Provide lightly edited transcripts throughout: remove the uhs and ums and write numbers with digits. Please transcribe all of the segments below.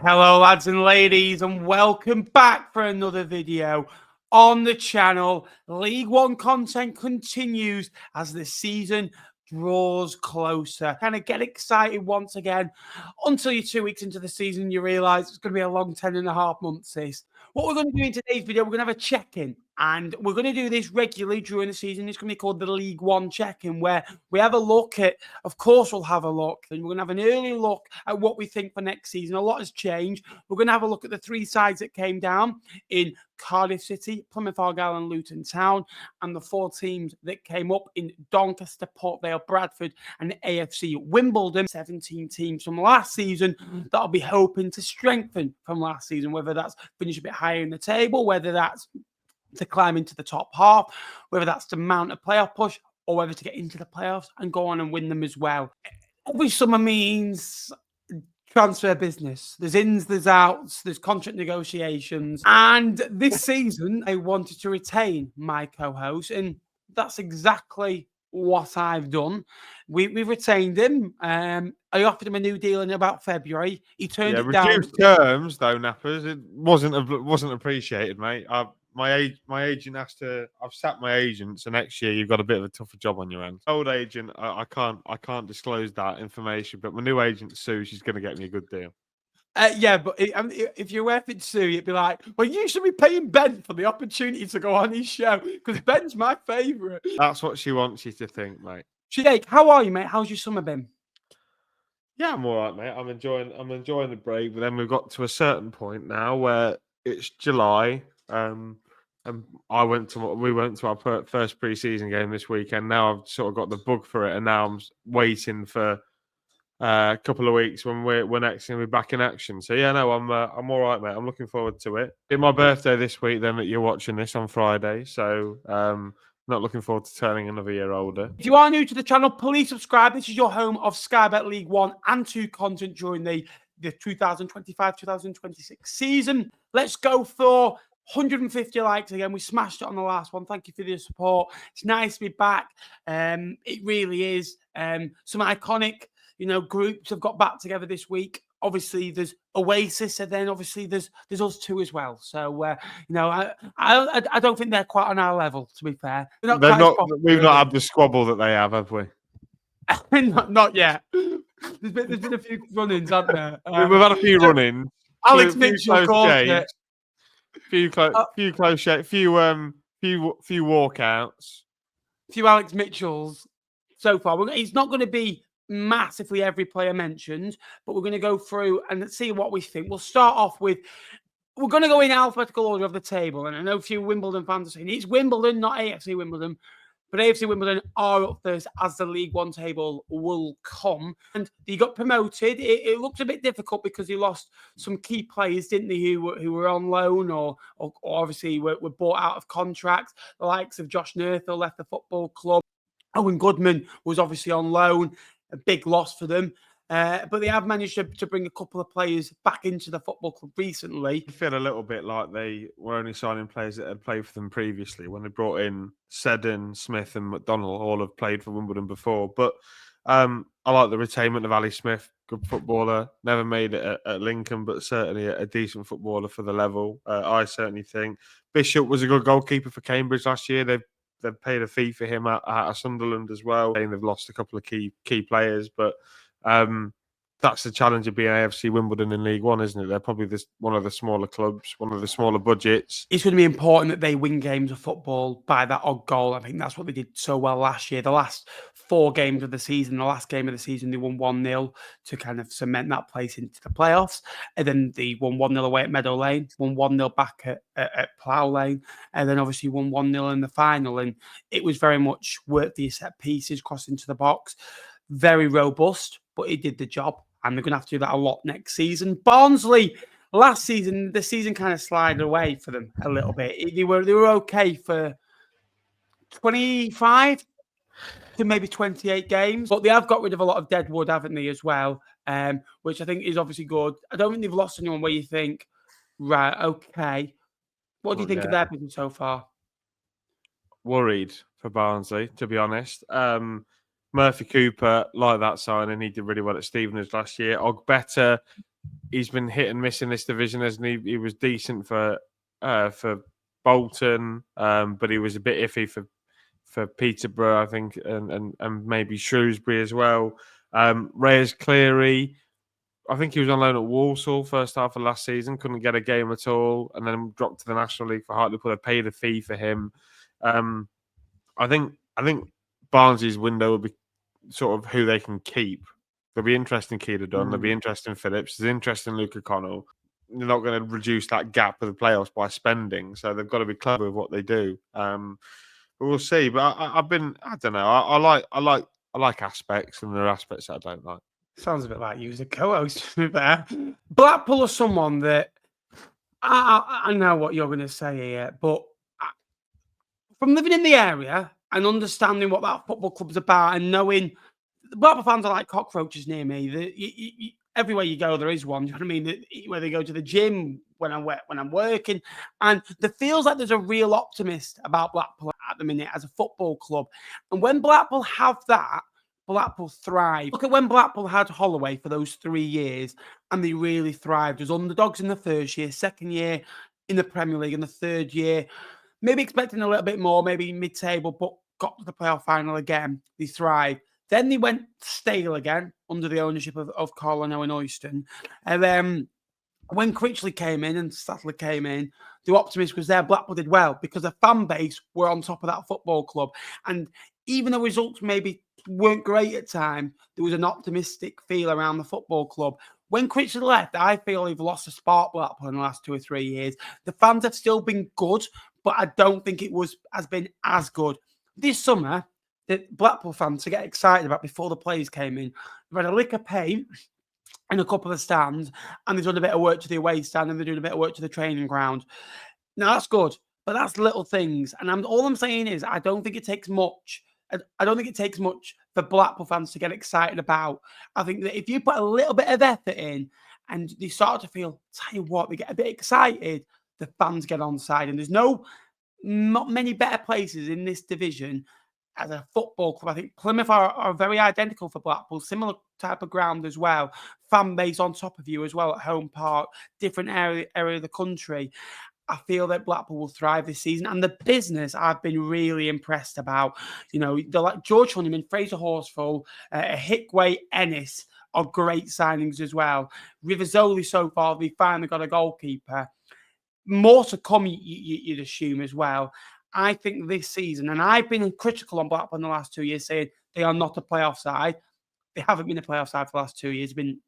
Hello lads and ladies, and welcome back for another video on the channel. League One content continues as the season draws closer. Kind of get excited once again until you're 2 weeks into the season, you realise it's going to be a long 10.5 months. What we're going to do in today's video, we're going to have a check-in, and we're going to do this regularly during the season. It's going to be called the League One check-in, where we have a look at, of course we'll have a look, and we're going to have an early look at what we think for next season. A lot has changed. We're going to have a look at the three sides that came down in Cardiff City, Plymouth Argyle and Luton Town, and the four teams that came up in Doncaster, Port Vale, Bradford and AFC Wimbledon. 17 teams from last season that I'll be hoping to strengthen from last season, whether that's finish a bit higher in the table, whether that's to climb into the top half, whether that's to mount a playoff push, or whether to get into the playoffs and go on and win them as well. Every summer means transfer business. There's ins, there's outs, there's contract negotiations. And this season, I wanted to retain my co-host, and that's exactly what I've done. We've retained him. I offered him a new deal in about February. He turned it down. Reduced terms, though, Nappers. It wasn't appreciated, mate. My agent has to. I've sacked my agent, so next year you've got a bit of a tougher job on your hands. Old agent, I can't disclose that information, but my new agent Sue, she's going to get me a good deal. Yeah, but if you're worth it, Sue, you'd be like, well, you should be paying Ben for the opportunity to go on his show because Ben's my favourite. That's what she wants you to think, mate. Jake, how are you, mate? How's your summer been? Yeah, I'm all right, mate. I'm enjoying the break, but then we've got to a certain point now where it's July. And we went to our first pre-season game this weekend. Now I've sort of got the bug for it, and now I'm waiting for a couple of weeks when we're next going to be back in action. So yeah, no, I'm all right, mate. I'm looking forward to it. It's my birthday this week, then that you're watching this on Friday. So not looking forward to turning another year older. If you are new to the channel, please subscribe. This is your home of Sky Bet League 1 and 2 content during the 2025-2026 season. Let's go for 150 likes again. We smashed it on the last one. Thank you for the support. It's nice to be back. It really is. Some iconic, groups have got back together this week. Obviously, there's Oasis, and then obviously there's us two as well. So I don't think they're quite on our level, to be fair. We've not had the squabble that they have we? not yet. There's been a few run-ins, haven't there? We've had a few run-ins. Alex Mitchell called it. Few close shaves, few walkouts, few Alex Mitchells so far. It's not going to be massively every player mentioned, but we're going to go through and see what we think. We'll start off with, we're going to go in alphabetical order of the table, and I know a few Wimbledon fans are saying it's Wimbledon, not AFC Wimbledon. But AFC Wimbledon are up first as the League One table will come. And he got promoted. It looked a bit difficult because he lost some key players, didn't he, who were on loan or obviously were bought out of contract. The likes of Josh Nerthal left the football club. Owen Goodman was obviously on loan. A big loss for them. But they have managed to bring a couple of players back into the football club recently. I feel a little bit like they were only signing players that had played for them previously. When they brought in Seddon, Smith and McDonnell, all have played for Wimbledon before. But I like the retainment of Ali Smith, good footballer. Never made it at Lincoln, but certainly a decent footballer for the level. I certainly think. Bishop was a good goalkeeper for Cambridge last year. They've paid a fee for him at Sunderland as well. They've lost a couple of key players, but that's the challenge of being AFC Wimbledon in League One, isn't it? They're probably one of the smaller clubs, one of the smaller budgets. It's going to be important that they win games of football by that odd goal. I think that's what they did so well last year. The last 4 games of the season, the last game of the season, they won 1-0 to kind of cement that place into the playoffs. And then they won 1-0 away at Meadow Lane, won 1-0 back at Plough Lane, and then obviously won 1-0 in the final. And it was very much work the set pieces, cross into the box. Very robust, but it did the job. And they're going to have to do that a lot next season. Barnsley, last season, the season kind of slided away for them a little bit. They were okay for 25 to maybe 28 games, but they have got rid of a lot of dead wood, haven't they, as well, which I think is obviously good. I don't think they've lost anyone where you think, right, okay. What do you think of their business so far? Worried for Barnsley, to be honest. Murphy Cooper, like that signing, he did really well at Stevenage last year. Ogbeta, he's been hit and miss in this division, hasn't he? He was decent for Bolton, but he was a bit iffy for Peterborough, I think, and maybe Shrewsbury as well. Reyes Cleary, I think he was on loan at Walsall first half of last season, couldn't get a game at all, and then dropped to the National League for Hartlepool. They paid a fee for him. I think Barnsley's window will be sort of who they can keep. There'll be interest in Keeler Dunn. There'll be interest in Phillips. There's interest in Luca Connell. They're not going to reduce that gap of the playoffs by spending, so they've got to be clever with what they do. But we'll see. But I don't know. I like aspects, and there are aspects that I don't like. Sounds a bit like you as a co-host there. Blackpool are someone that I know what you're going to say here, but from living in the area and understanding what that football club's about, and knowing Blackpool fans are like cockroaches near me. Everywhere you go, there is one. Do you know what I mean? Where they go to the gym when I'm working, and there feels like there's a real optimist about Blackpool at the minute as a football club. And when Blackpool have that, Blackpool thrive. Look at when Blackpool had Holloway for those 3 years, and they really thrived as underdogs in the first year, second year in the Premier League, and the third year, maybe expecting a little bit more, maybe mid-table, but got to the playoff final again. They thrived. Then they went stale again under the ownership of Colin Owen Oyston. And then when Critchley came in and Sattler came in, the optimism was there. Blackpool did well because the fan base were on top of that football club. And even though results maybe weren't great at time, there was an optimistic feel around the football club. When Critchley left, I feel they've lost a spark, Blackpool, in the last 2 or 3 years. The fans have still been good, but I don't think it has been as good. This summer, the Blackpool fans to get excited about before the players came in, they've had a lick of paint in a couple of stands, and they've done a bit of work to the away stand, and they're doing a bit of work to the training ground. Now, that's good, but that's little things. And all I'm saying is I don't think it takes much. I don't think it takes much for Blackpool fans to get excited about. I think that if you put a little bit of effort in and they start to feel, tell you what, they get a bit excited, the fans get on side. And there's not many better places in this division as a football club. I think Plymouth are very identical for Blackpool, similar type of ground as well. Fan base on top of you as well at home park, different area of the country. I feel that Blackpool will thrive this season. And the business I've been really impressed about. You know, they're like George Honeyman, Fraser Horsfall, Hickway, Ennis are great signings as well. Riversoli so far, they finally got a goalkeeper. More to come, you'd assume as well. I think this season, and I've been critical on Blackpool in the last 2 years, saying they are not a playoff side. They haven't been a playoff side for the last 2 years. Been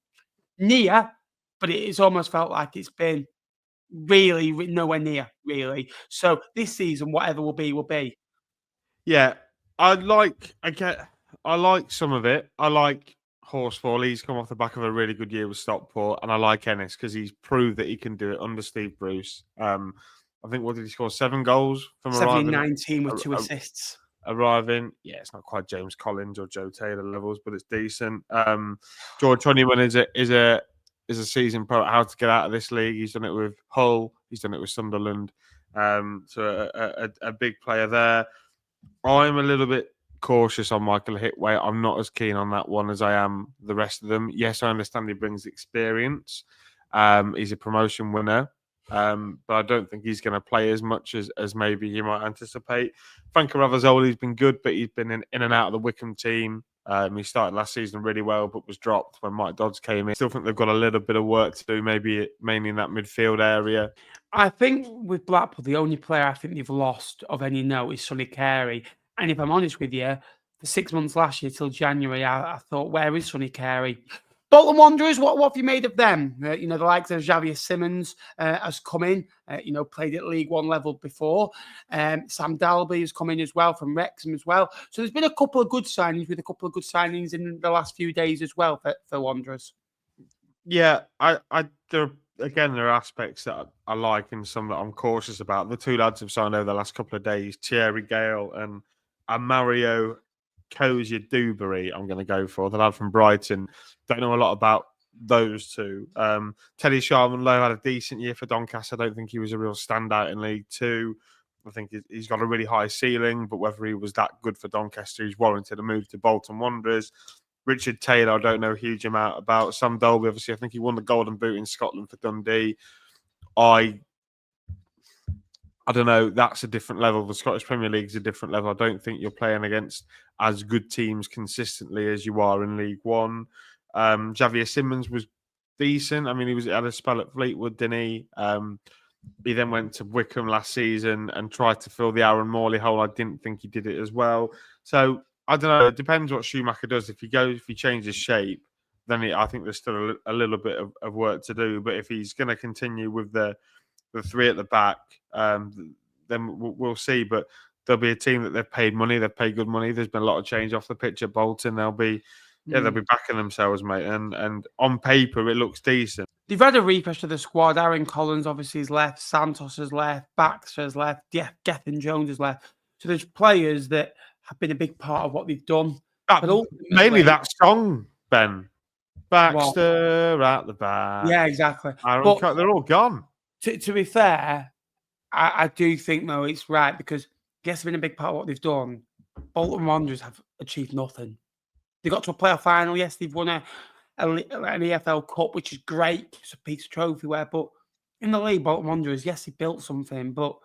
near, but it's almost felt like it's been really nowhere near, really. So this season, whatever will be. Yeah, I like some of it. I like Horsfall. He's come off the back of a really good year with Stockport, and I like Ennis because he's proved that he can do it under Steve Bruce. I think, what did he score? 7 goals from 17-19 with 2 assists. Arriving, yeah, it's not quite James Collins or Joe Taylor levels, but it's decent. George Honeyman is a seasoned pro at how to get out of this league. He's done it with Hull. He's done it with Sunderland. So a big player there. I'm a little bit cautious on Michael Hickway. I'm not as keen on that one as I am the rest of them. Yes, I understand he brings experience. He's a promotion winner. But I don't think he's going to play as much as maybe you might anticipate. Franco Ravazzoli's been good, but he's been in and out of the Wycombe team. He started last season really well, but was dropped when Mike Dodds came in. Still think they've got a little bit of work to do, maybe mainly in that midfield area. I think with Blackpool, the only player I think they've lost of any note is Sonny Carey. And if I'm honest with you, for 6 months last year till January, I thought, where is Sonny Carey? Bolton Wanderers, what have you made of them? The likes of Xavier Simmons has come in, played at League One level before. Sam Dalby has come in as well from Wrexham as well. So there's been a couple of good signings in the last few days as well for Wanderers. Yeah, there are aspects that I like and some that I'm cautious about. The 2 lads have signed over the last couple of days, Thierry Gale and Mario Cozier Dewberry, I'm going to go for. The lad from Brighton. Don't know a lot about those 2. Teddy Sharman-Lowe had a decent year for Doncaster. I don't think he was a real standout in League 2. I think he's got a really high ceiling, but whether he was that good for Doncaster, he's warranted a move to Bolton Wanderers. Richard Taylor, I don't know a huge amount about. Sam Dolby, obviously, I think he won the Golden Boot in Scotland for Dundee. I don't know. That's a different level. The Scottish Premier League is a different level. I don't think you're playing against as good teams consistently as you are in League One. Javier Simmons was decent. I mean, he had a spell at Fleetwood, didn't he? He then went to Wycombe last season and tried to fill the Aaron Morley hole. I didn't think he did it as well. So I don't know. It depends what Schumacher does. If he changes shape, then I think there's still a little bit of work to do. But if he's going to continue with the three at the back, then we'll see. But there'll be a team that they've paid money. They've paid good money. There's been a lot of change off the pitch at Bolton. They'll be backing themselves, mate. And on paper, it looks decent. They've had a refresh of the squad. Aaron Collins obviously has left. Santos has left. Baxter has left. Yeah, Gethin Jones has left. So there's players that have been a big part of what they've done. But mainly that song, Ben. Baxter at the back. Yeah, exactly. They're all gone. To be fair, I do think, though, it's right because yes, it's been a big part of what they've done. Bolton Wanderers have achieved nothing. They got to a playoff final. Yes, they've won an EFL Cup, which is great. It's a piece of trophy wear. But in the league, Bolton Wanderers, yes, they built something. But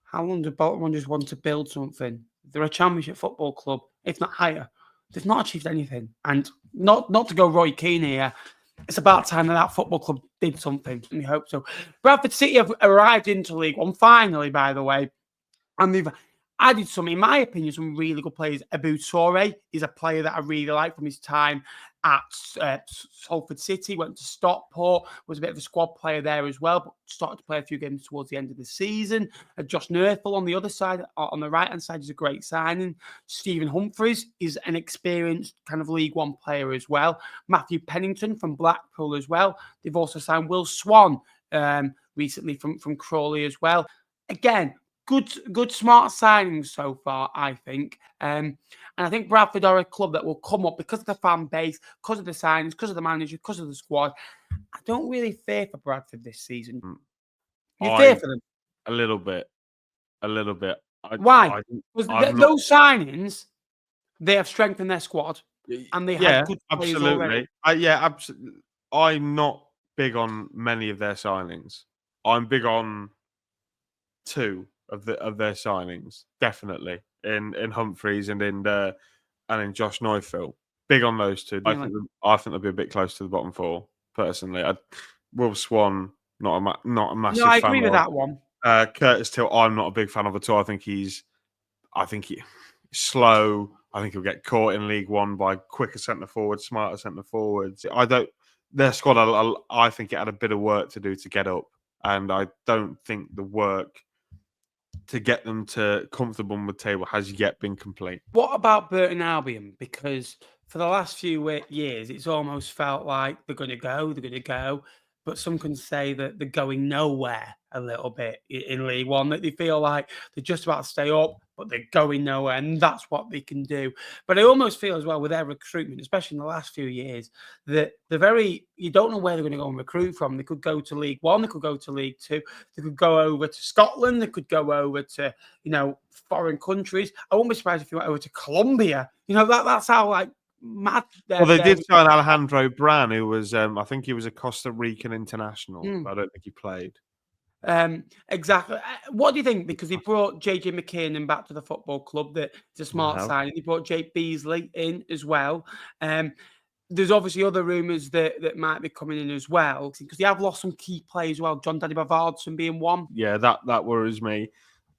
how long do Bolton Wanderers want to build something? They're a championship football club, if not higher. They've not achieved anything. And not to go Roy Keane here, it's about time that football club did something, and we hope so. Bradford City have arrived into League One, finally, by the way, and they've added some, in my opinion, some really good players. Abu Toure is a player that I really like from his time at Salford City, went to Stockport, was a bit of a squad player there as well, but started to play a few games towards the end of the season. Josh Nerthel on the other side, on the right-hand side, is a great signing. Stephen Humphreys is an experienced kind of League One player as well. Matthew Pennington from Blackpool as well. They've also signed Will Swan recently from Crawley as well. Again, good, smart signings so far, I think. And I think Bradford are a club that will come up because of the fan base, because of the signings, because of the manager, because of the squad. I don't really fear for Bradford this season. You fear for them? A little bit. Why? Those signings, they have strengthened their squad, and they have good players already. Absolutely. I'm not big on many of their signings. I'm big on two of their signings, definitely in Humphreys and in Josh Neufeld. Big on those two. I think they'll be a bit close to the bottom four. Personally, Will Swan, not a massive. No, I agree with that one. Curtis Till, I'm not a big fan of at all. I think he's slow. I think he'll get caught in League One by quicker centre forwards, smarter centre forwards. Their squad, I think it had a bit of work to do to get up, and I don't think the work to get them to comfortable mid-table has yet been complete. What about Burton Albion? Because for the last few years, it's almost felt like they're going to go. But some can say that they're going nowhere a little bit in League One, that they feel like they're just about to stay up, but they're going nowhere, and that's what they can do. But I almost feel as well with their recruitment, especially in the last few years, that you don't know where they're going to go and recruit from. They could go to League One, they could go to League Two, they could go over to Scotland, they could go over to, foreign countries. I wouldn't be surprised if you went over to Colombia. That's how, mad. They did sign Alejandro Bran, who was, I think he was a Costa Rican international, but I don't think he played. Exactly. What do you think? Because he brought JJ McKiernan back to the football club. That's a smart signing. He brought Jake Beasley in as well. There's obviously other rumours that might be coming in as well, because they have lost some key players as well. John Daddy Bavardson being one. Yeah, that worries me.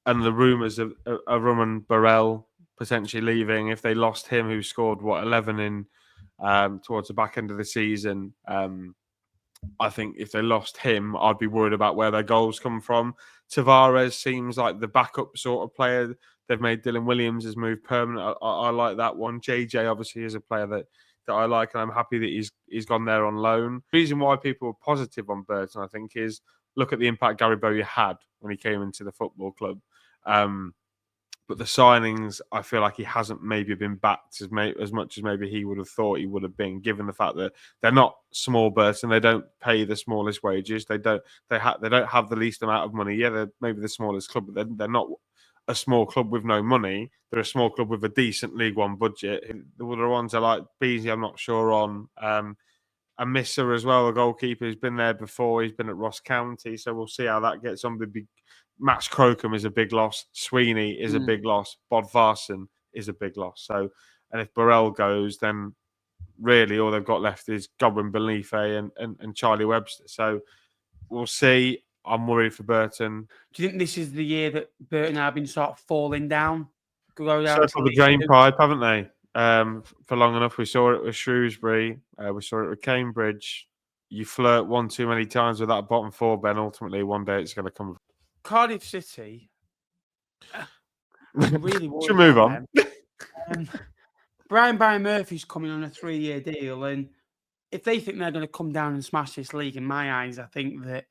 And the rumours of Roman Burrell potentially leaving, if they lost him, who scored 11 in towards the back end of the season. I think if they lost him, I'd be worried about where their goals come from. Tavares seems like the backup sort of player. They've made Dylan Williams has moved permanent. I like that one. JJ obviously is a player that I like, and I'm happy that he's gone there on loan. The reason why people are positive on Burton, I think, is look at the impact Gary Bowyer had when he came into the football club. But the signings, I feel like he hasn't maybe been backed as much as maybe he would have thought he would have been, given the fact that they're not small Burton. They don't pay the smallest wages. They don't have the least amount of money. Yeah, they're maybe the smallest club, but they're not a small club with no money. They're a small club with a decent League One budget. The other ones are like Beasley, I'm not sure on. And Misser as well, the goalkeeper, who's been there before. He's been at Ross County, so we'll see how that gets on. Max Crocombe is a big loss. Sweeney is a big loss. Bodvarsson is a big loss. So, and if Burrell goes, then really all they've got left is Godwin Belife and Charlie Webster. So we'll see. I'm worried for Burton. Do you think this is the year that Burton Albion start falling down? Go down Circle the drain pipe, haven't they? For long enough. We saw it with Shrewsbury. We saw it with Cambridge. You flirt one too many times with that bottom four, Ben. Ultimately, one day it's going to come. Cardiff City. Really should move on. Barry Murphy's coming on a 3-year deal, and if they think they're going to come down and smash this league, in my eyes, I think that,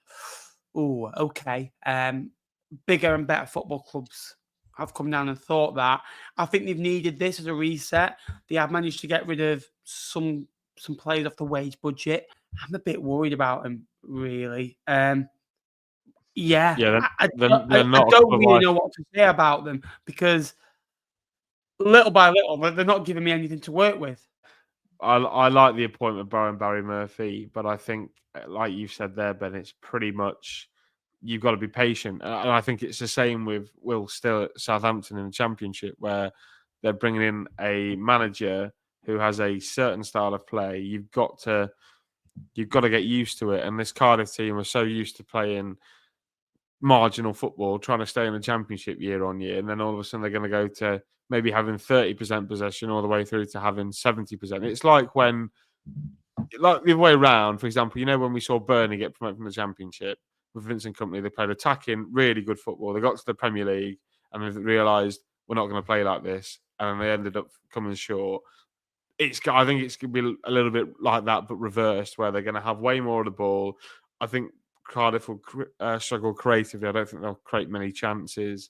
okay. Bigger and better football clubs have come down and thought that. I think they've needed this as a reset. They have managed to get rid of some players off the wage budget. I'm a bit worried about them, really. I don't really know what to say about them because little by little, they're not giving me anything to work with. I like the appointment of Barry Murphy, but I think, like you've said there, Ben, it's pretty much you've got to be patient. And I think it's the same with Will Still at Southampton in the Championship, where they're bringing in a manager who has a certain style of play. You've got to get used to it. And this Cardiff team are so used to playing marginal football, trying to stay in the Championship year on year, and then all of a sudden they're going to go to maybe having 30% possession all the way through to having 70%. It's like the other way around. For example, when we saw Burnley get promoted from the Championship with Vincent Kompany, they played attacking, really good football. They got to the Premier League and they realised we're not going to play like this, and they ended up coming short. I think it's going to be a little bit like that, but reversed, where they're going to have way more of the ball. I think Cardiff will struggle creatively. I don't think they'll create many chances.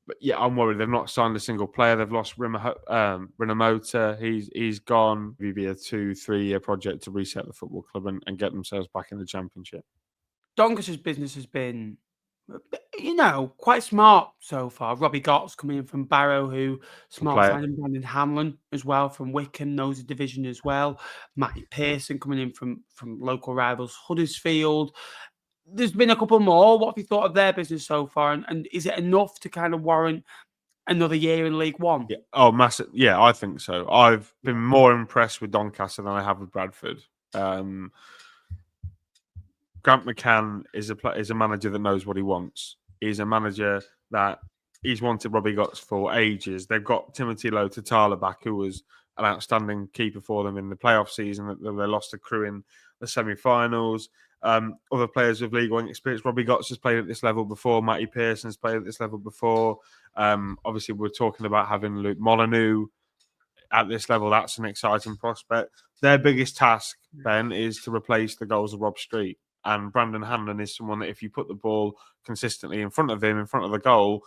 But yeah, I'm worried. They've not signed a single player. They've lost Rinomota. He's gone. It'll be a 2-3 year project to reset the football club and get themselves back in the Championship. Doncaster's business has been, quite smart so far. Robbie Gott's coming in from Barrow, who smart signing Brandon Hamlin as well from Wycombe, knows the division as well. Matty Pearson coming in from local rivals Huddersfield. There's been a couple more. What have you thought of their business so far? And is it enough to kind of warrant another year in League One? Yeah. Oh, massive. Yeah, I think so. I've been more impressed with Doncaster than I have with Bradford. Grant McCann is a manager that knows what he wants. He's a manager that he's wanted Robbie Gotts for ages. They've got Timothy Lotatala back, who was an outstanding keeper for them in the playoff season. They lost to Crewe in the semi-finals. Other players with League One experience. Robbie Gotts has played at this level before. Matty Pearson's played at this level before. Obviously, we're talking about having Luke Molyneux at this level. That's an exciting prospect. Their biggest task, Ben, is to replace the goals of Rob Street. And Brandon Hamlin is someone that if you put the ball consistently in front of him, in front of the goal,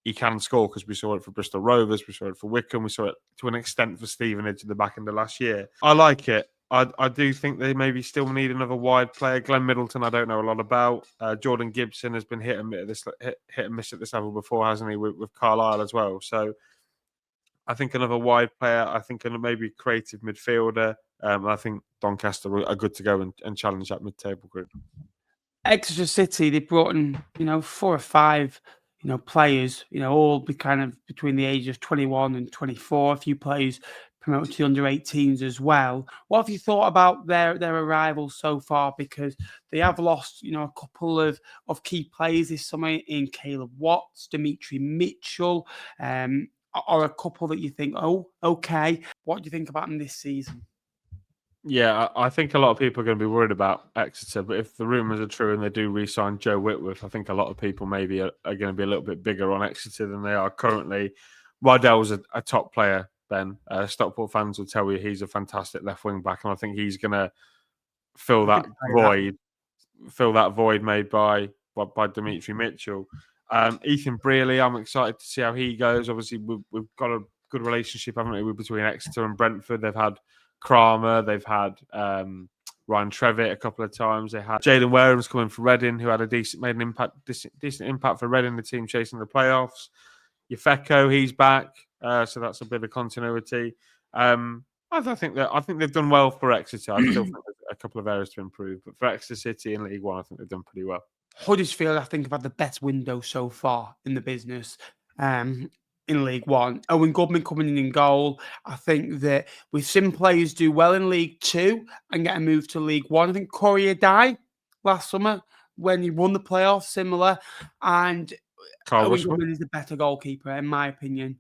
he can score, because we saw it for Bristol Rovers, we saw it for Wycombe, we saw it to an extent for Stevenage at the back end of last year. I like it. I do think they maybe still need another wide player. Glenn Middleton, I don't know a lot about. Jordan Gibson has been hit and miss at this level before, hasn't he, with Carlisle as well. So I think another wide player. I think maybe creative midfielder. I think Doncaster are good to go and challenge that mid-table group. Exeter City, they brought in, 4 or 5, players, all be kind of between the ages of 21 and 24. A few players promoted to the under-18s as well. What have you thought about their arrivals so far? Because they have lost, a couple of key players this summer in Caleb Watts, Dimitri Mitchell, or a couple that you think, oh, okay. What do you think about them this season? Yeah, I think a lot of people are going to be worried about Exeter, but if the rumours are true and they do re-sign Joe Whitworth, I think a lot of people maybe are going to be a little bit bigger on Exeter than they are currently. Waddell's a top player, Ben. Stockport fans will tell you he's a fantastic left wing back, and I think he's going to fill that void made by Dimitri Mitchell. Ethan Brearley, I'm excited to see how he goes. Obviously, we've got a good relationship, haven't we, between Exeter and Brentford. They've had Kramer, they've had Ryan Trevitt a couple of times. They had Jalen Wareham's coming for Reading, who had a made an impact, decent impact for Reading, the team chasing the playoffs. Yefeko, he's back, so that's a bit of continuity. I think they've done well for Exeter. I still think there's a couple of areas to improve, but for Exeter City in League One, I think they've done pretty well. Huddersfield, I think, have had the best window so far in the business in League One. Owen Goodman coming in goal. I think that we've seen players do well in League Two and get a move to League One. I think Corey died last summer when he won the playoffs, similar. And Owen Goodman is the better goalkeeper, in my opinion.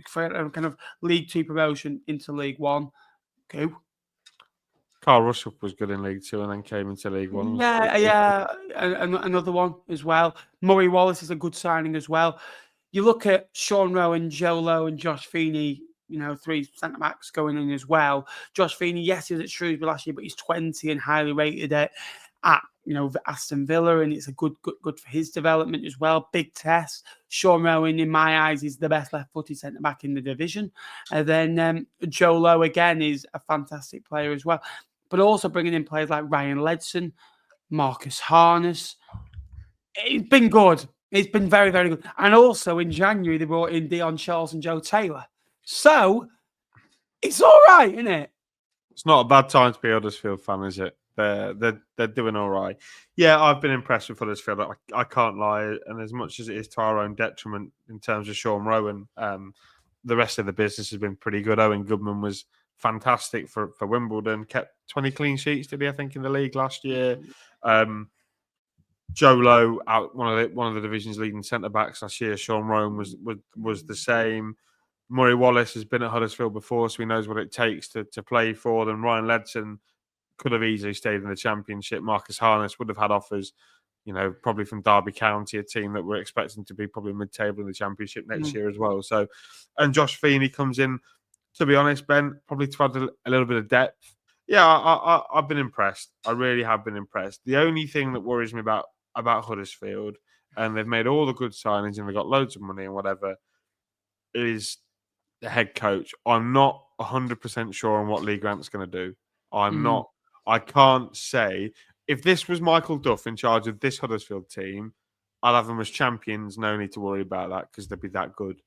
For a kind of League Two promotion into League One. Go. Carl Russell was good in League Two and then came into League One. Yeah. Another one as well. Murray Wallace is a good signing as well. You look at Sean Rowan, Joe Lowe, and Josh Feeney, 3 centre-backs going in as well. Josh Feeney, yes, he was at Shrewsbury last year, but he's 20 and highly rated at Aston Villa, and it's a good for his development as well. Big test. Sean Rowan, in my eyes, is the best left-footed centre-back in the division. And then Joe Lowe, again, is a fantastic player as well. But also bringing in players like Ryan Ledson, Marcus Harness. It's been good. It's been very, very good. And also in January, they brought in Dion Charles and Joe Taylor. So it's all right, isn't it? It's not a bad time to be a Huddersfield fan, is it? They're doing all right. Yeah, I've been impressed with Huddersfield. I can't lie. And as much as it is to our own detriment in terms of Sean Rowan, the rest of the business has been pretty good. Owen Goodman was fantastic for Wimbledon. Kept 20 clean sheets, did he? I think in the league last year. Joe Lowe out one of the division's leading centre backs last year. Sean Rowan was the same. Murray Wallace has been at Huddersfield before, so he knows what it takes to play for them. Ryan Ledson could have easily stayed in the Championship. Marcus Harness would have had offers, probably from Derby County, a team that we're expecting to be probably mid-table in the Championship next year as well. So, and Josh Feeney comes in. To be honest, Ben, probably to add a little bit of depth. Yeah, I've been impressed. I really have been impressed. The only thing that worries me about Huddersfield, and they've made all the good signings and they've got loads of money and whatever, is the head coach. I'm not 100% sure on what Lee Grant's going to do. I can't say. If this was Michael Duff in charge of this Huddersfield team, I'd have them as champions. No need to worry about that because they'd be that good.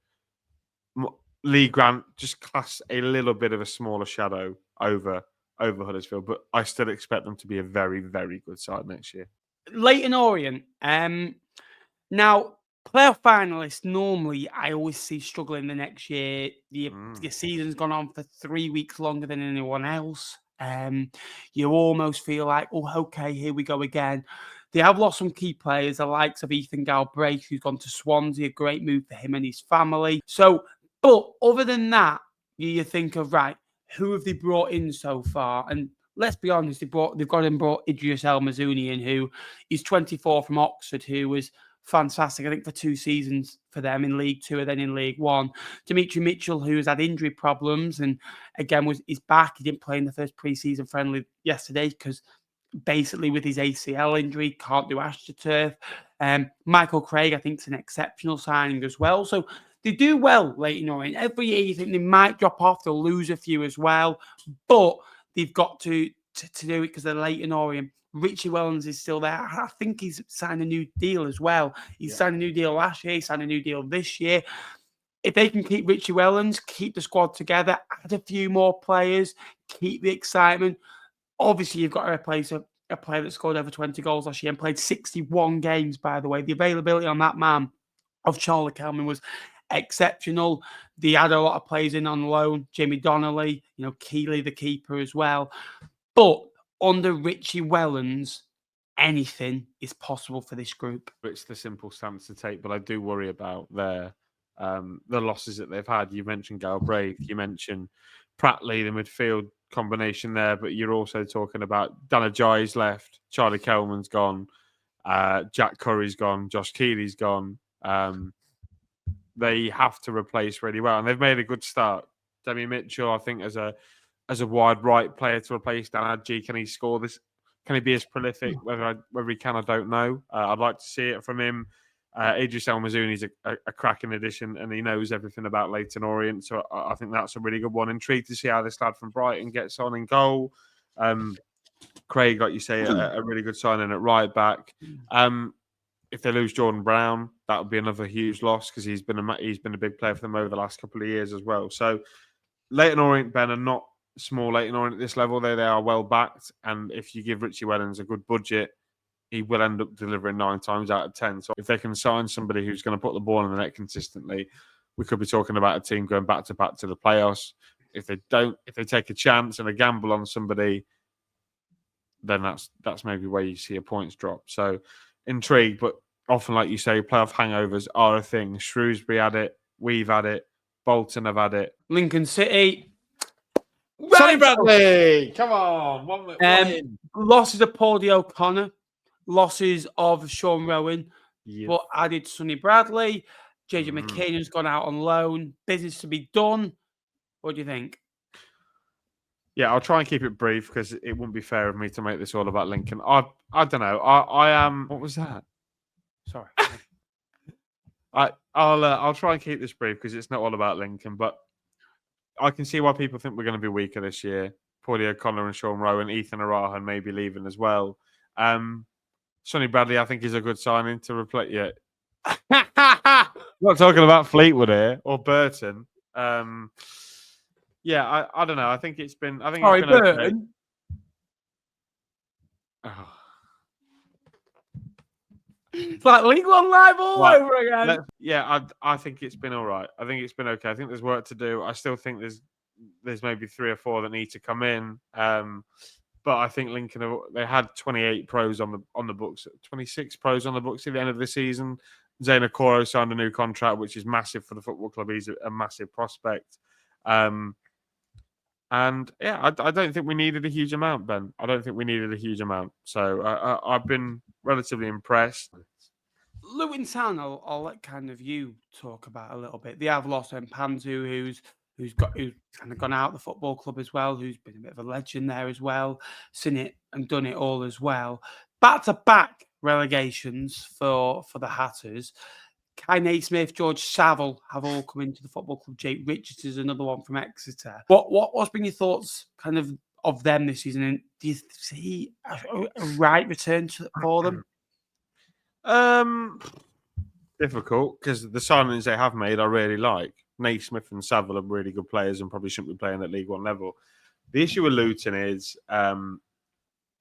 Lee Grant just casts a little bit of a smaller shadow over Huddersfield, but I still expect them to be a very, very good side next year. Leyton Orient. Now, playoff finalists, normally, I always see struggling the next year. Your season's gone on for 3 weeks longer than anyone else. You almost feel like, oh, okay, here we go again. They have lost some key players, the likes of Ethan Galbraith, who's gone to Swansea, a great move for him and his family. So, but other than that, you think of, right, who have they brought in so far? And let's be honest, they've brought Idris El Mazounian, who is 24 from Oxford, who was fantastic, I think, for 2 seasons for them in League Two and then in League One. Dimitri Mitchell, who has had injury problems and again is back. He didn't play in the first pre-season friendly yesterday because basically with his ACL injury, can't do AstroTurf. Michael Craig, I think, is an exceptional signing as well. So they do well, Leyton Orient. Every year you think they might drop off, they'll lose a few as well, but they've got to do it because they're Leyton Orient. Richie Wellens is still there. I think he's signed a new deal as well. He signed a new deal last year. He signed a new deal this year. If they can keep Richie Wellens, keep the squad together, add a few more players, keep the excitement. Obviously, you've got to replace a player that scored over 20 goals last year and played 61 games, by the way. The availability on that man of Charlie Kelman was exceptional. They had a lot of players in on loan. Jamie Donnelly, Keeley, the keeper as well. But under Richie Wellens, anything is possible for this group. It's the simple stance to take, but I do worry about the losses that they've had. You mentioned Galbraith, you mentioned Prattley, the midfield combination there, but you're also talking about Danajai's left, Charlie Kelman's gone, Jack Curry's gone, Josh Keeley's gone. They have to replace really well, and they've made a good start. Demi Mitchell, I think, as a wide right player to replace Dan Adji, can he score this? Can he be as prolific? Whether he can, I don't know. I'd like to see it from him. Idris El Mazouni's a cracking addition, and he knows everything about Leyton Orient, so I think that's a really good one. Intrigued to see how this lad from Brighton gets on in goal. Craig, like you say, a really good signing at right back. If they lose Jordan Brown, that would be another huge loss because he's been a big player for them over the last couple of years as well. So Leyton Orient, Ben, are not small Leyton Orient at this level. They are well backed, and if you give Richie Wellens a good budget, he will end up delivering 9 times out of 10. So if they can sign somebody who's going to put the ball in the net consistently, we could be talking about a team going back to the playoffs. If they don't, if they take a chance and a gamble on somebody, then that's maybe where you see a points drop. So intrigued, but often, like you say, playoff hangovers are a thing. Shrewsbury had it, we've had it, Bolton have had it. Lincoln City. Sonny Bradley, come on, one win. Losses of Paul D. O'Connor, losses of Sean Rowan, but added Sonny Bradley. JJ McKinnon's gone out on loan. Business to be done. What do you think? Yeah, I'll try and keep it brief because it wouldn't be fair of me to make this all about Lincoln. I don't know. I am. What was that? Sorry. I'll try and keep this brief because it's not all about Lincoln, but I can see why people think we're going to be weaker this year. Paulie O'Connor and Sean Rowan, Ethan Arahan may be leaving as well. Sonny Bradley, I think, is a good signing to replace. Yeah, not talking about Fleetwood here or Burton. Yeah, I don't know. I think it's been. Sorry, Burton. Okay. Oh. It's like League One live all over again. I think it's been all right. I think it's been okay. I think there's work to do. I still think there's maybe 3 or 4 that need to come in. But I think Lincoln, they had 28 pros on the books, 26 pros on the books at the end of the season. Zane Okoro signed a new contract, which is massive for the football club. He's a massive prospect. And yeah, I don't think we needed a huge amount, Ben. I don't think we needed a huge amount. So I've been relatively impressed. Luton Town, I'll let kind of you talk about a little bit. They have lost Mpanzu, who's kind of gone out of the football club as well, who's been a bit of a legend there as well, seen it and done it all as well. Back-to-back relegations for the Hatters. Kai Naismith, George Saville have all come into the football club. Jake Richards is another one from Exeter. What's been your thoughts kind of them this season? And do you see a right return for them? Difficult because the signings they have made I really like. Naismith and Saville are really good players and probably shouldn't be playing at League One level. The issue with Luton is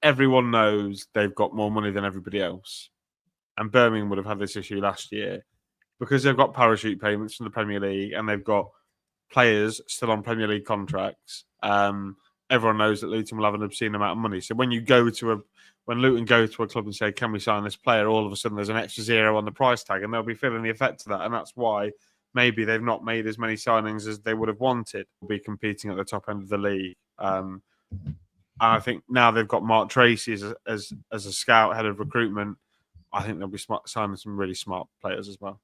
everyone knows they've got more money than everybody else. And Birmingham would have had this issue last year because they've got parachute payments from the Premier League and they've got players still on Premier League contracts. Everyone knows that Luton will have an obscene amount of money. So when Luton go to a club and say, can we sign this player? All of a sudden there's an extra 0 on the price tag and they'll be feeling the effect of that. And that's why maybe they've not made as many signings as they would have wanted to be competing at the top end of the league. And I think now they've got Mark Tracy as a scout, head of recruitment. I think they'll be signing some really smart players as well.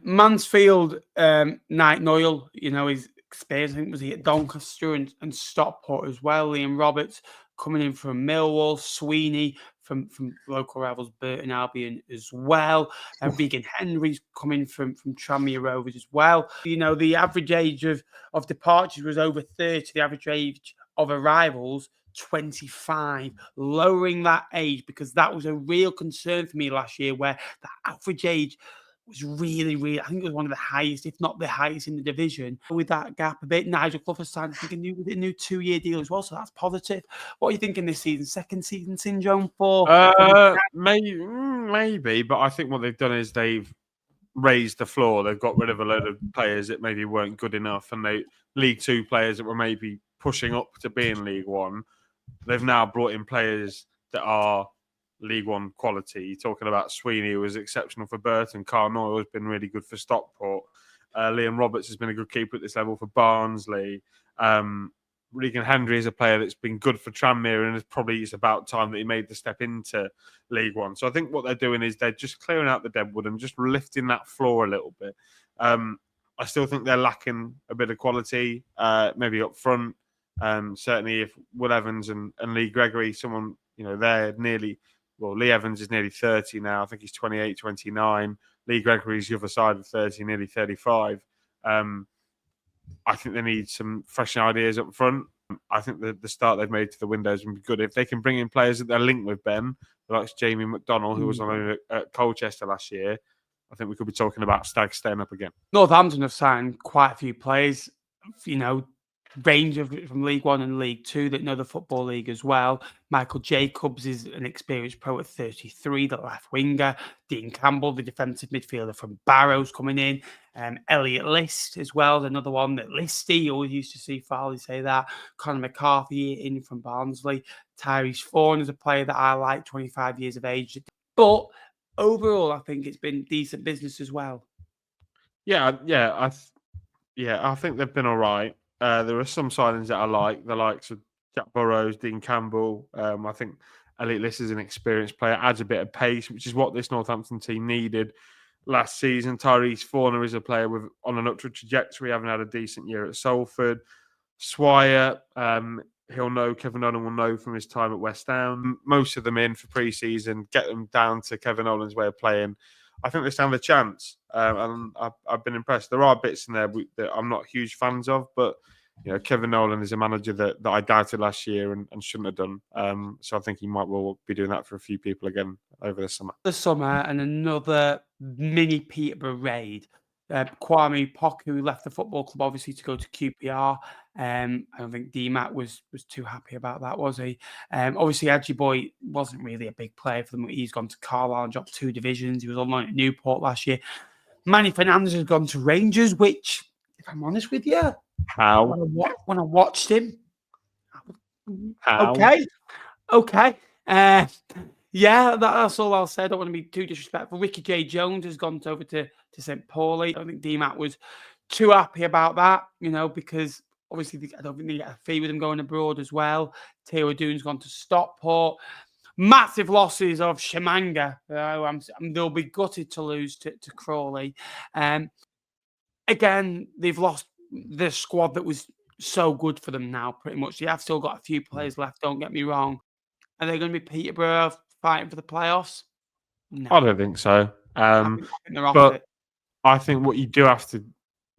Mansfield, Knight Noyle, his experience, I think, was he at Doncaster and Stockport as well. Liam Roberts coming in from Millwall, Sweeney from local rivals Burton Albion as well. Regan Henry's coming from Tranmere Rovers as well. The average age of departures was over 30. The average age of arrivals, 25, lowering that age because that was a real concern for me last year where the average age was really, really, I think it was one of the highest, if not the highest in the division. With that gap a bit, Nigel Clough has signed a new 2-year deal as well, so that's positive. What are you thinking this season? Second season syndrome for? Maybe, but I think what they've done is they've raised the floor. They've got rid of a load of players that maybe weren't good enough, and League 2 players that were maybe pushing up to be in League 1. They've now brought in players that are League 1 quality. You're talking about Sweeney, who was exceptional for Burton. Carl Noyle has been really good for Stockport. Liam Roberts has been a good keeper at this level for Barnsley. Regan Henry is a player that's been good for Tranmere, and it's about time that he made the step into League 1. So I think what they're doing is they're just clearing out the deadwood and just lifting that floor a little bit. I still think they're lacking a bit of quality, maybe up front. Certainly if Will Evans and Lee Gregory, someone, they're nearly... Well, Lee Evans is nearly 30 now. I think he's 28, 29. Lee Gregory's the other side of 30, nearly 35. I think they need some fresh ideas up front. I think the start they've made to the window is going to be good. If they can bring in players that they're linked with, Ben, like Jamie McDonnell, who was on loan at Colchester last year, I think we could be talking about Stags staying up again. Northampton have signed quite a few players, range of from League One and League Two that know the Football League as well. Michael Jacobs is an experienced pro at 33, the left winger. Dean Campbell, the defensive midfielder from Barrows, coming in. Elliot List as well, another one that Listy, you always used to see Farley say that. Conor McCarthy in from Barnsley. Tyrese Fawn is a player that I like, 25 years of age. But overall, I think it's been decent business as well. I think they've been all right. There are some signings that I like, the likes of Jack Burrows, Dean Campbell. I think Elliot List is an experienced player, adds a bit of pace, which is what this Northampton team needed last season. Tyrese Forner is a player on an upward trajectory, having had a decent year at Salford. Swire, Kevin Nolan will know from his time at West Ham. Most of them in for pre-season, get them down to Kevin Nolan's way of playing. I think they stand a chance, and I've been impressed. There are bits in there that I'm not huge fans of, but Kevin Nolan is a manager that I doubted last year and shouldn't have done. So I think he might well be doing that for a few people again over the summer. And another mini Peterborough raid. Kwame Poku left the football club obviously to go to QPR. I don't think DMAT was too happy about that, was he? Obviously, Adjiboy wasn't really a big player for them. He's gone to Carlisle and dropped 2 divisions. He was on loan at Newport last year. Manny Fernandez has gone to Rangers, which, if I'm honest with you, when I watched him, okay. That's all I'll say. I don't want to be too disrespectful. Ricky J. Jones has gone over to St. Pauli. I don't think DMAT was too happy about that, because obviously I don't think they get a fee with him going abroad as well. Teo Adoon's gone to Stockport. Massive losses of Shamanga. They'll be gutted to lose to Crawley. Again, they've lost the squad that was so good for them now, pretty much. They have still got a few players left, don't get me wrong. Are they going to be Peterborough fighting for the playoffs? No. I don't think so. I think they're off but it. I think what you do have to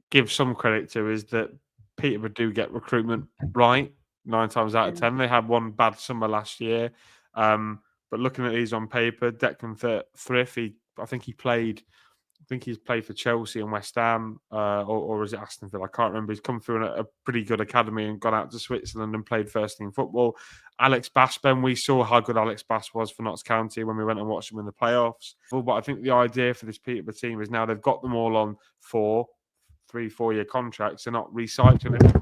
give some credit to is that Peterborough do get recruitment right 9 times out of 10. They had one bad summer last year. But looking at these on paper, Declan Thrift, I think he's played for Chelsea and West Ham, or is it Aston Villa? I can't remember. He's come through a pretty good academy and gone out to Switzerland and played first team football. Alex Bass, Ben, we saw how good Alex Bass was for Notts County when we went and watched him in the playoffs. But I think the idea for this Peterborough team is now they've got them all on 3-4-year contracts. They're not recycling it.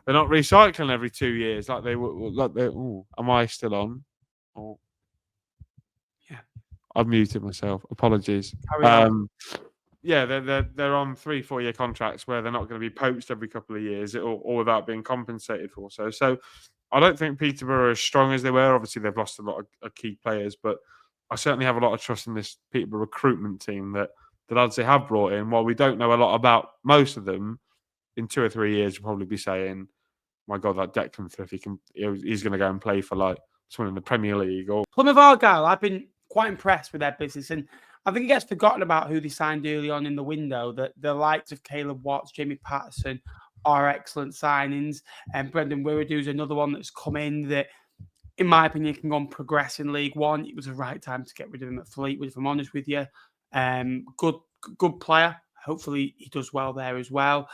They're not recycling every 2 years like they were. Am I still on? Oh. Yeah. I've muted myself. Apologies. They're on 3-4-year contracts where they're not going to be poached every couple of years or without being compensated for. So I don't think Peterborough are as strong as they were. Obviously, they've lost a lot of key players, but I certainly have a lot of trust in this Peterborough recruitment team that the lads they have brought in. While we don't know a lot about most of them, in 2 or 3 years, we'll probably be saying, my God, that Declan Thrift, he's going to go and play for like someone in the Premier League. Or Plymouth Argyle, I've been quite impressed with their business, and I think it gets forgotten about who they signed early on in the window. That the likes of Caleb Watts, Jamie Patterson are excellent signings, and Brendan Wirradoo is another one that's come in that, in my opinion, can go and progress in League One. It was the right time to get rid of him at Fleetwood, if I'm honest with you. Good player. Hopefully he does well there as well.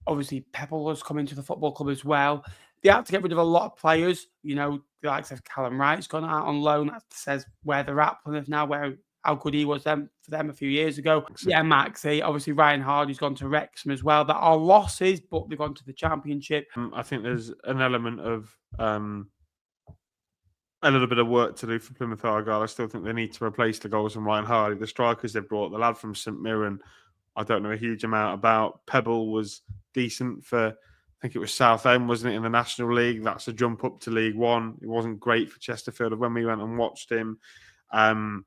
Obviously, Pebble has come into the football club as well. They have to get rid of a lot of players. The likes of Callum Wright's gone out on loan. That says where they're at, Plymouth now, how good he was for them a few years ago. Yeah, Maxie. Obviously, Ryan Hardy's gone to Wrexham as well. That are losses, but they've gone to the Championship. I think there's an element of a little bit of work to do for Plymouth Argyle. I still think they need to replace the goals from Ryan Hardy. The strikers they've brought, the lad from St Mirren, I don't know a huge amount about. Pebble was decent for, I think it was Southend, wasn't it, in the National League? That's a jump up to League One. It wasn't great for Chesterfield when we went and watched him. I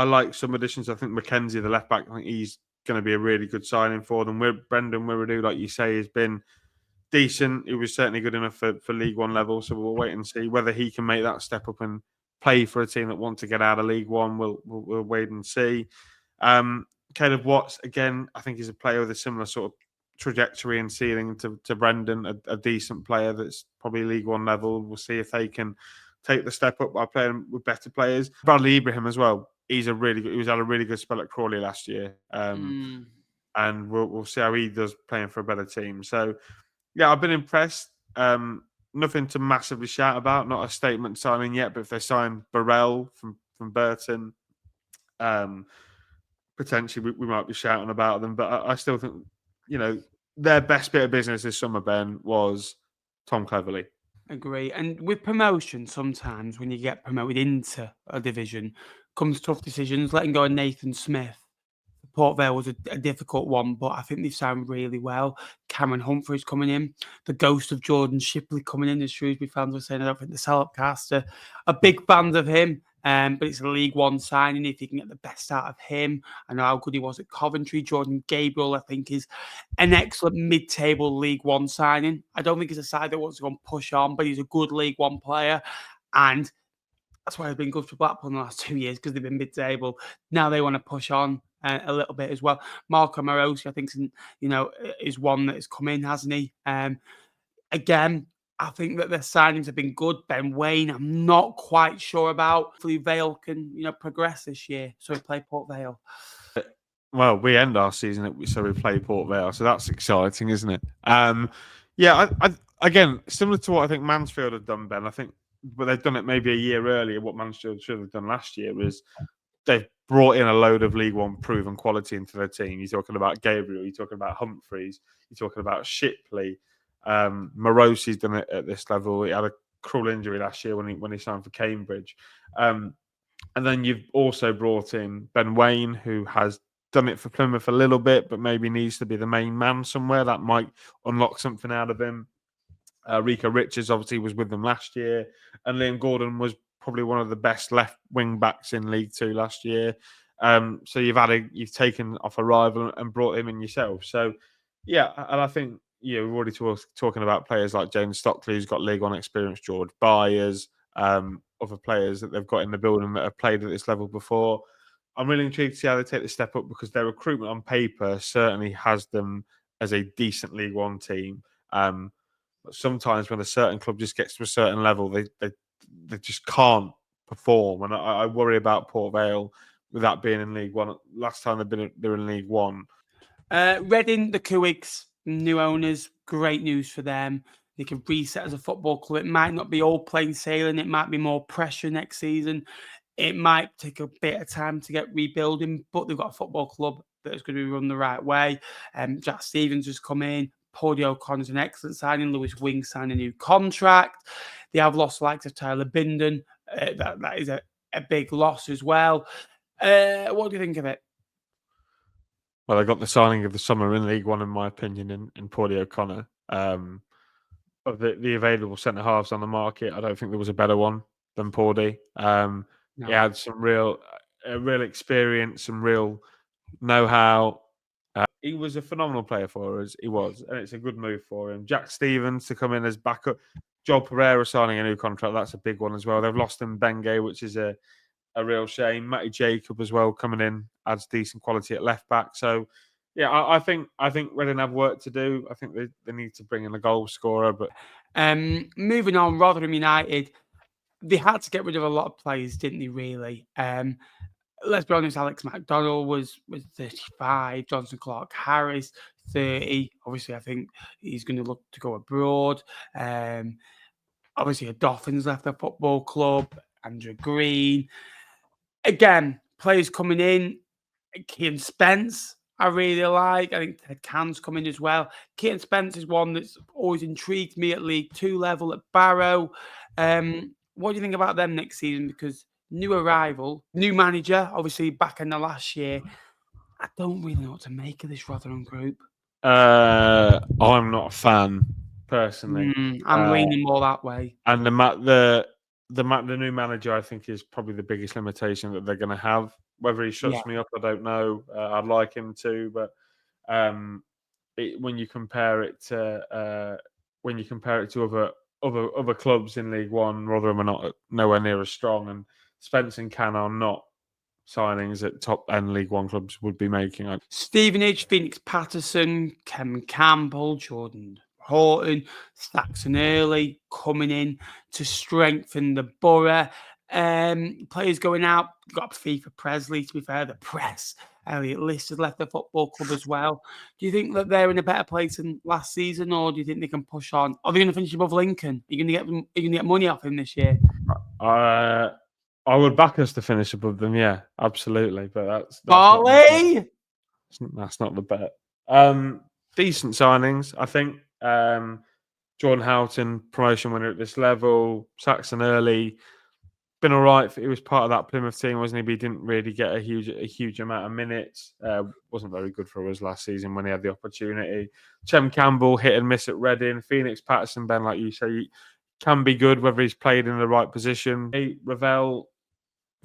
like some additions. I think Mackenzie, the left back, I think he's going to be a really good signing for them. Brendan Wirradoo, like you say, has been decent. He was certainly good enough for League One level. So we'll wait and see whether he can make that step up and play for a team that want to get out of League One. We'll wait and see. Caleb Watts, again, I think he's a player with a similar sort of trajectory and ceiling to Brendan, a decent player that's probably League One level. We'll see if they can take the step up by playing with better players. Bradley Ibrahim as well. He was had a really good spell at Crawley last year, and we'll see how he does playing for a better team. So yeah, I've been impressed. Nothing to massively shout about. Not a statement signing yet, but if they sign Burrell from Burton, potentially we might be shouting about them. But I still think, their best bit of business this summer, Ben, was Tom Cleverley. Agree. And with promotion, sometimes when you get promoted into a division, comes tough decisions. Letting go of Nathan Smith. Port Vale was a difficult one, but I think they've signed really well. Cameron Humphreys coming in, the ghost of Jordan Shipley coming in, as Shrewsbury fans were saying. I don't think the Salopcast are big fans of him, but it's a League One signing if you can get the best out of him. I know how good he was at Coventry. Jordan Gabriel, I think, is an excellent mid-table League One signing. I don't think he's a side that wants to go and push on, but he's a good League One player. And that's why they've been good for Blackpool in the last 2 years, because they've been mid-table. Now they want to push on a little bit as well. Marco Morosi, I think, is one that has come in, hasn't he? Again, I think that their signings have been good. Ben Waine, I'm not quite sure about. Hopefully Vale can, progress this year. So we play Port Vale. Well, we end our season, so we play Port Vale. So that's exciting, isn't it? Again, similar to what I think Mansfield have done, Ben. I think, but they've done it maybe a year earlier. What Mansfield should have done last year was they've brought in a load of League One proven quality into their team. You're talking about Gabriel, you're talking about Humphreys, you're talking about Shipley. Morosi's done it at this level. He had a cruel injury last year when he signed for Cambridge. And then you've also brought in Ben Waine, who has done it for Plymouth a little bit, but maybe needs to be the main man somewhere. That might unlock something out of him. Rico Richards obviously was with them last year, and Liam Gordon was probably one of the best left wing backs in League Two last year. So you've taken off a rival and brought him in yourself. So yeah, and I think we're already talking about players like James Stockley, who's got League One experience, George Byers, other players that they've got in the building that have played at this level before. I'm really intrigued to see how they take the step up, because their recruitment on paper certainly has them as a decent League One team. Sometimes when a certain club just gets to a certain level, they just can't perform, and I worry about Port Vale with that being in League One. Last time they're in League One. Reading, the Kuwigs, new owners, great news for them. They can reset as a football club. It might not be all plain sailing. It might be more pressure next season. It might take a bit of time to get rebuilding, but they've got a football club that is going to be run the right way. Jack Stevens has come in. Paudie O'Connor's an excellent signing. Lewis Wing signed a new contract. They have lost the likes of Tyler Binden. That is a big loss as well. What do you think of it? Well, they got the signing of the summer in League One, in my opinion, in Paudie O'Connor. Of the available centre halves on the market, I don't think there was a better one than Paudie. No. He had some real experience, some real know-how. He was a phenomenal player for us. He was, and it's a good move for him. Jack Stevens to come in as backup. Joel Pereira signing a new contract. That's a big one as well. They've lost him Benge, which is a real shame. Matty Jacob as well coming in, adds decent quality at left back. So yeah, I think Reading have work to do. I think they need to bring in a goal scorer. But moving on, Rotherham United, they had to get rid of a lot of players, didn't they? Really. Let's be honest, Alex McDonald was 35, Johnson Clark Harris 30. Obviously, I think he's going to look to go abroad. Obviously, a Dolphins left the football club. Andrew Green. Again, players coming in. Kean Spence, I really like. I think Ted Cairns coming as well. Kean Spence is one that's always intrigued me at League Two level at Barrow. What do you think about them next season? Because new arrival, new manager, obviously back in the last year. I don't really know what to make of this Rotherham group. I'm not a fan personally. I'm leaning more that way. And the new manager, I think, is probably the biggest limitation that they're going to have. Whether he shuts me up, I don't know. I'd like him to, but when you compare it to other clubs in League One, Rotherham are nowhere near as strong, and Spence and Can are not signings that top end League One clubs would be making. Stevenage, Phoenix Patterson, Ken Campbell, Jordan Horton, Saxon Early coming in to strengthen the borough. Players going out, got FIFA Presley, to be fair, the press. Elliot List has left the football club as well. Do you think that they're in a better place than last season, or do you think they can push on? Are they going to finish above Lincoln? Are you going to get money off him this year? I would back us to finish above them, yeah, absolutely. But that's Barley. That's not the bet. Decent signings, I think. Jordan Houghton, promotion winner at this level. Saxon Early, been all right. He was part of that Plymouth team, wasn't he? But he didn't really get a huge amount of minutes. Wasn't very good for us last season when he had the opportunity. Chem Campbell, hit and miss at Reading. Phoenix Patterson, Ben, like you say, can be good whether he's played in the right position. Ravel,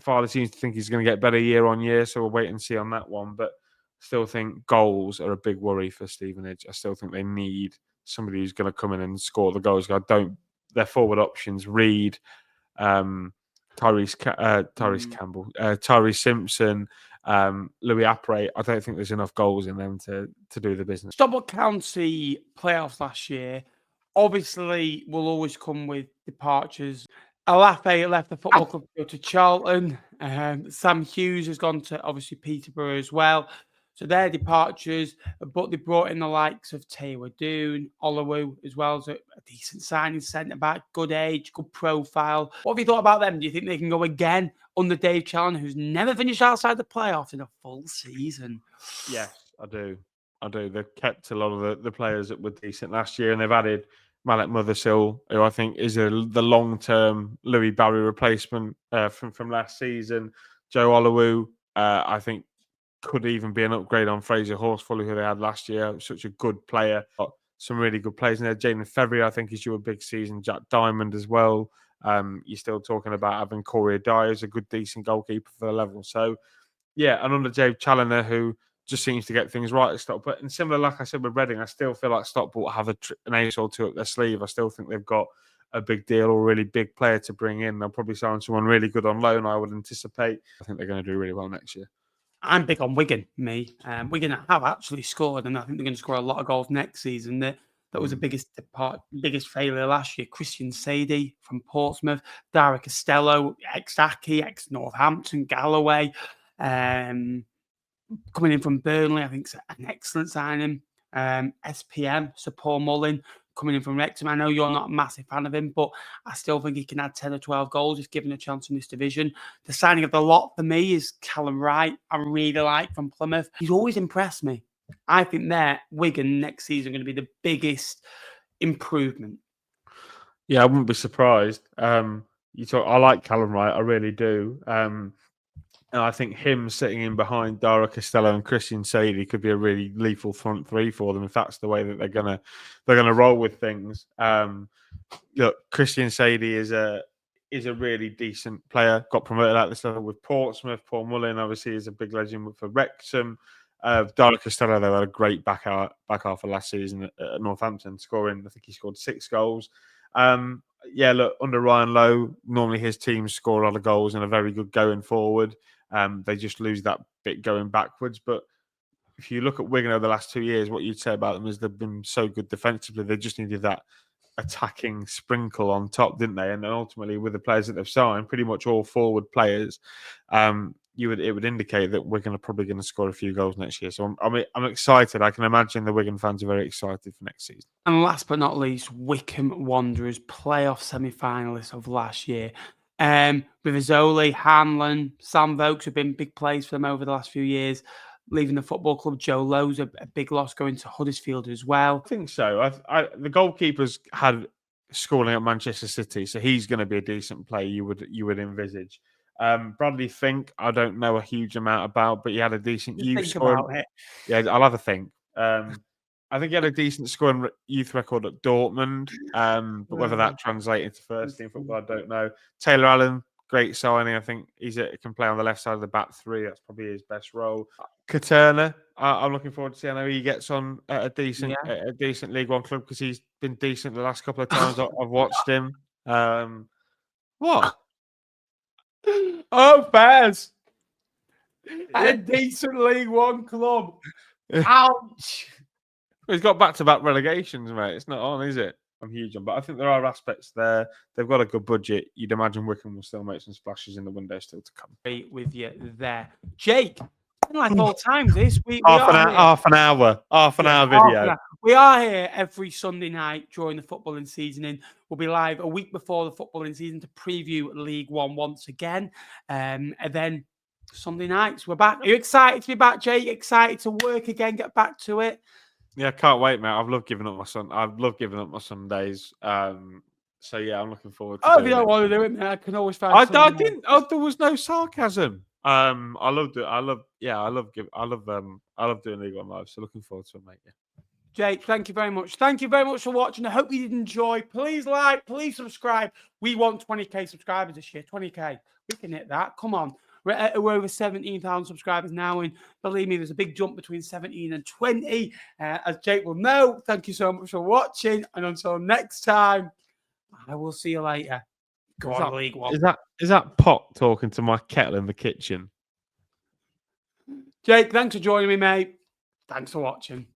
father seems to think he's going to get better year on year, so we'll wait and see on that one. But still think goals are a big worry for Stevenage. I still think they need somebody who's going to come in and score the goals. Their forward options, Reed, Tyrese Campbell, Tyrese Simpson, Louis Apre. I don't think there's enough goals in them to do the business. Stockport County playoffs last year obviously will always come with departures. Alafe left the football club to go to Charlton. Sam Hughes has gone to obviously Peterborough as well. So their departures, but they brought in the likes of Taylor Doon, Olowu, as well as a decent signing centre back, good age, good profile. What have you thought about them? Do you think they can go again under Dave Challoner, who's never finished outside the playoffs in a full season? Yes, I do. They've kept a lot of the players that were decent last year, and they've added Malek Mothersill, who I think is the long-term Louis Barry replacement from last season. Joe Olowu, I think, could even be an upgrade on Fraser Horsfall, who they had last year. Such a good player. Got some really good players in there. Jaden Ferry, I think, is due a big season. Jack Diamond as well. You're still talking about having Corey Dyer as a good, decent goalkeeper for the level. So, yeah, and under Dave Challoner, who just seems to get things right at Stockport. And similar, like I said, with Reading, I still feel like Stockport have an ace or two up their sleeve. I still think they've got a big deal or a really big player to bring in. They'll probably sign someone really good on loan, I would anticipate. I think they're going to do really well next year. I'm big on Wigan, Wigan have actually scored, and I think they're going to score a lot of goals next season. That was the biggest failure last year. Christian Sadie from Portsmouth, Dara Costello, ex-Aki, ex-Northampton, Galloway, coming in from Burnley. I think it's an excellent signing. SPM, Sir Paul Mullin, coming in from Wrexham. I know you're not a massive fan of him, but I still think he can add 10 or 12 goals if given a chance in this division. The signing of the lot for me is Callum Wright. I really like from Plymouth. He's always impressed me. I think their Wigan next season are going to be the biggest improvement. Yeah, I wouldn't be surprised. I like Callum Wright, I really do. And I think him sitting in behind Dara Costello and Christian Sadie could be a really lethal front three for them if that's the way that they're gonna roll with things. Look, Christian Sadie is a really decent player. Got promoted at this level with Portsmouth. Paul Mullin obviously is a big legend for Wrexham. Dara Costello, though, had a great back half of last season at Northampton, scoring. I think he scored 6 goals. Yeah, look, under Ryan Lowe, normally his teams score a lot of goals and are very good going forward. They just lose that bit going backwards. But if you look at Wigan over the last 2 years, what you'd say about them is they've been so good defensively. They just needed that attacking sprinkle on top, didn't they? And ultimately, with the players that they've signed, pretty much all forward players, it would indicate that Wigan are probably going to score a few goals next year. So I'm excited. I can imagine the Wigan fans are very excited for next season. And last but not least, Wycombe Wanderers, playoff semi-finalists of last year. Rizzoli, Hanlon, Sam Vokes have been big plays for them over the last few years. Leaving the football club, Joe Lowe's a big loss going to Huddersfield as well. I think so. The goalkeeper's had scoring at Manchester City, so he's going to be a decent player. You would envisage. Bradley Fink, I don't know a huge amount about, but he had a decent youth scoring. Yeah, I'll have a think. I think he had a decent scoring youth record at Dortmund, but whether that translates into first team football, I don't know. Taylor Allen, great signing. I think he can play on the left side of the back three. That's probably his best role. Katerna, I'm looking forward to seeing how he gets on at a decent League One club because he's been decent the last couple of times I've watched him. What? Oh, Bears! at a decent League One club. Ouch. He's got back-to-back relegations, mate. It's not on, is it? I'm huge on, but I think there are aspects there. They've got a good budget. You'd imagine Wycombe will still make some splashes in the window still to come. With you there, Jake. Like all times, this we half an hour video. We are here every Sunday night during the footballing season. We'll be live a week before the footballing season to preview League One once again, and then Sunday nights we're back. Are you excited to be back, Jake? Excited to work again? Get back to it? Yeah, can't wait, mate. I've loved giving up my Sundays. So yeah, I'm looking forward to. If you don't want to do it, man, I can always find. I didn't. Oh, there was no sarcasm. I loved it. I love doing League One live. So looking forward to it, mate. Yeah. Jake, thank you very much. Thank you very much for watching. I hope you did enjoy. Please like, please subscribe. We want 20k subscribers this year. 20k. We can hit that. Come on. We're over 17,000 subscribers now, and believe me, there's a big jump between 17 and 20. As Jake will know, thank you so much for watching, and until next time, I will see you later. Go on, League One. Is that pot talking to my kettle in the kitchen? Jake, thanks for joining me, mate. Thanks for watching.